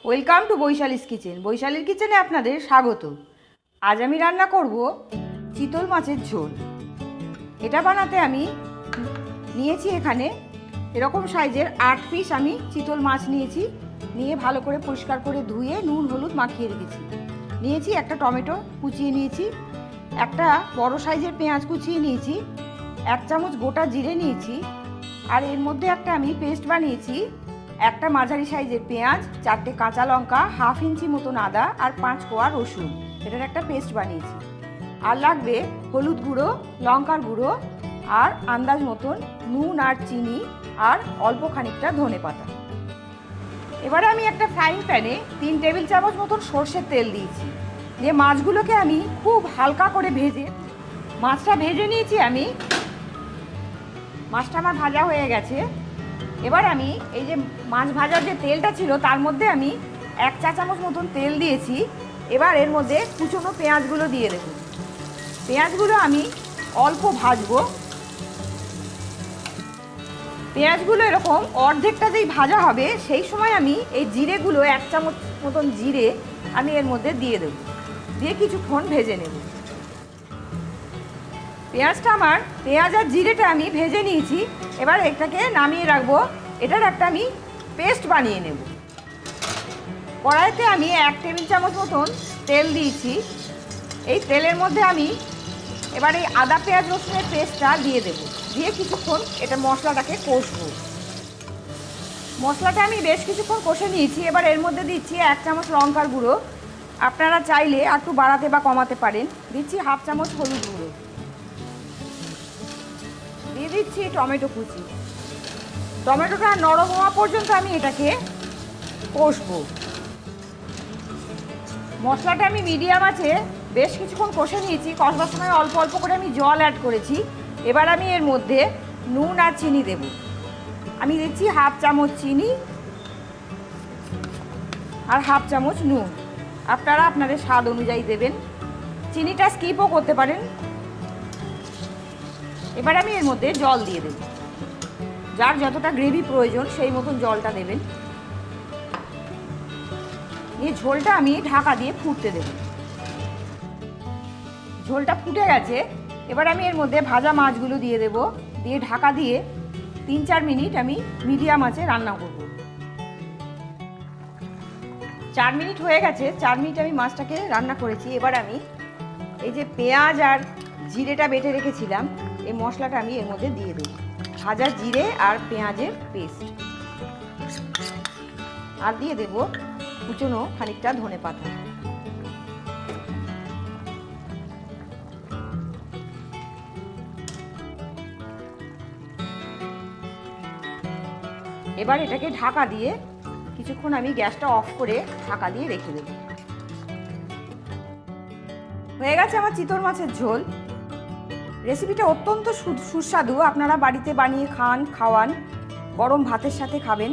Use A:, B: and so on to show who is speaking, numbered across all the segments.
A: Welcome to Vaishali's kitchen. বৈশালীর কিচেনে আপনাদের স্বাগত। আজ আমি রান্না করব চিতল মাছের ঝোল। এটা বানাতে আমি নিয়েছি এখানে এরকম সাইজের 8 পিস আমি চিতল মাছ নিয়েছি। নিয়ে ভালো করে পরিষ্কার করে ধুয়ে নুন হলুদ মাখিয়ে রেখেছি। নিয়েছি একটা টমেটো কুচিয়ে নিয়েছি, একটা বড় সাইজের পেঁয়াজ কুচিয়ে নিয়েছি, 1 চামচ গোটা জিরে নিয়েছি, আর এর মধ্যে একটা আমি পেস্ট বানিয়েছি। একটা মাঝারি সাইজের পেঁয়াজ, 4টে কাঁচা লঙ্কা, হাফ ইঞ্চি মতন আদা আর 5 কোয়া রসুন, এটার একটা পেস্ট বানিয়েছি। আর লাগবে হলুদ গুঁড়ো, লঙ্কার গুঁড়ো আর আন্দাজ মতন নুন আর চিনি আর অল্প খানিকটা ধনেপাতা। এবারে আমি একটা ফ্রাইং প্যানে 3 টেবিল চামচ মতন সর্ষের তেল দিয়েছি। দিয়ে মাছগুলোকে আমি খুব হালকা করে মাছটা ভেজে নিয়েছি আমি। মাছটা আমার ভাজা হয়ে গেছে। এবার আমি এই যে মাছ ভাজার যে তেলটা ছিল তার মধ্যে আমি 1 চা চামচ মতন তেল দিয়েছি। এবার এর মধ্যে কুচনো পেঁয়াজগুলো দিয়ে দেব। পেঁয়াজগুলো আমি অল্প ভাজবো। পেঁয়াজগুলো এরকম অর্ধেকটা যেই ভাজা হবে সেই সময় আমি এই জিরেগুলো 1 চামচ মতন জিরে আমি এর মধ্যে দিয়ে দেব। দিয়ে কিছুক্ষণ ভেজে নেব। পেঁয়াজ আর জিরেটা আমি ভেজে নিয়েছি। এবার এটাকে নামিয়ে রাখবো। এটার একটা আমি পেস্ট বানিয়ে নেব। কড়াইতে আমি 1 টেবিল চামচ মতন তেল দিয়েছি। এই তেলের মধ্যে আমি এবার এই আদা পেঁয়াজ রসুনের পেস্টটা দিয়ে দেব। দিয়ে কিছুক্ষণ এটা মশলাটাকে কষবো। মশলাটা আমি বেশ কিছুক্ষণ কষে নিয়েছি। এবার এর মধ্যে দিচ্ছি 1 চামচ লঙ্কার গুঁড়ো। আপনারা চাইলে একটু বাড়াতে বা কমাতে পারেন। দিচ্ছি হাফ চামচ হলুদ গুঁড়ো। দিয়ে দিচ্ছি টমেটো কুচি। টমেটোটা নরম হওয়া পর্যন্ত আমি এটাকে কষবো। মশলাটা আমি মিডিয়াম আছে বেশ কিছুক্ষণ কষে নিয়েছি। কষবার সময় অল্প অল্প করে আমি জল অ্যাড করেছি। এবার আমি এর মধ্যে নুন আর চিনি দেব। আমি দিচ্ছি হাফ চামচ চিনি আর হাফ চামচ নুন। আপনারা আপনাদের স্বাদ অনুযায়ী দেবেন। চিনিটা স্কিপও করতে পারেন। এবার আমি এর মধ্যে জল দিয়ে দেব। যার যতটা গ্রেভি প্রয়োজন সেই মতন জলটা দেবেন। এই ঝোলটা আমি ঢাকা দিয়ে ফুটতে দেব। ঝোলটা ফুটে গেছে। এবার আমি এর মধ্যে ভাজা মাছগুলো দিয়ে দেব। দিয়ে ঢাকা দিয়ে 3-4 মিনিট আমি মিডিয়াম আঁচে রান্না করব। 4 মিনিট হয়ে গেছে। 4 মিনিট আমি মাছটাকে রান্না করেছি। এবার আমি এই যে পেঁয়াজ আর জিরেটা বেটে রেখেছিলাম এই মশলাটা আমি এর মধ্যে দিয়ে দেব। ভাজা জিরে আর পেঁয়াজের পেস্ট আর দিয়ে দেব কুচনো খানিকটা ধনেপাতা। এবার এটাকে ঢাকা দিয়ে কিছুক্ষণ আমি গ্যাসটা অফ করে ঢাকা দিয়ে রেখে দেব। হয়ে গেছে আমার চিতল মাছের ঝোল। রেসিপিটা অত্যন্ত সুস্বাদু। আপনারা বাড়িতে বানিয়ে খাওয়ান, গরম ভাতের সাথে খাবেন।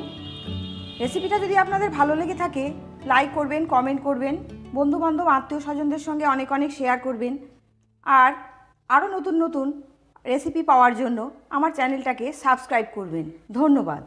A: রেসিপিটা যদি আপনাদের ভালো লেগে থাকে লাইক করবেন, কমেন্ট করবেন, বন্ধুবান্ধব আত্মীয় স্বজনদের সঙ্গে অনেক অনেক শেয়ার করবেন। আর আরও নতুন নতুন রেসিপি পাওয়ার জন্য আমার চ্যানেলটাকে সাবস্ক্রাইব করবেন। ধন্যবাদ।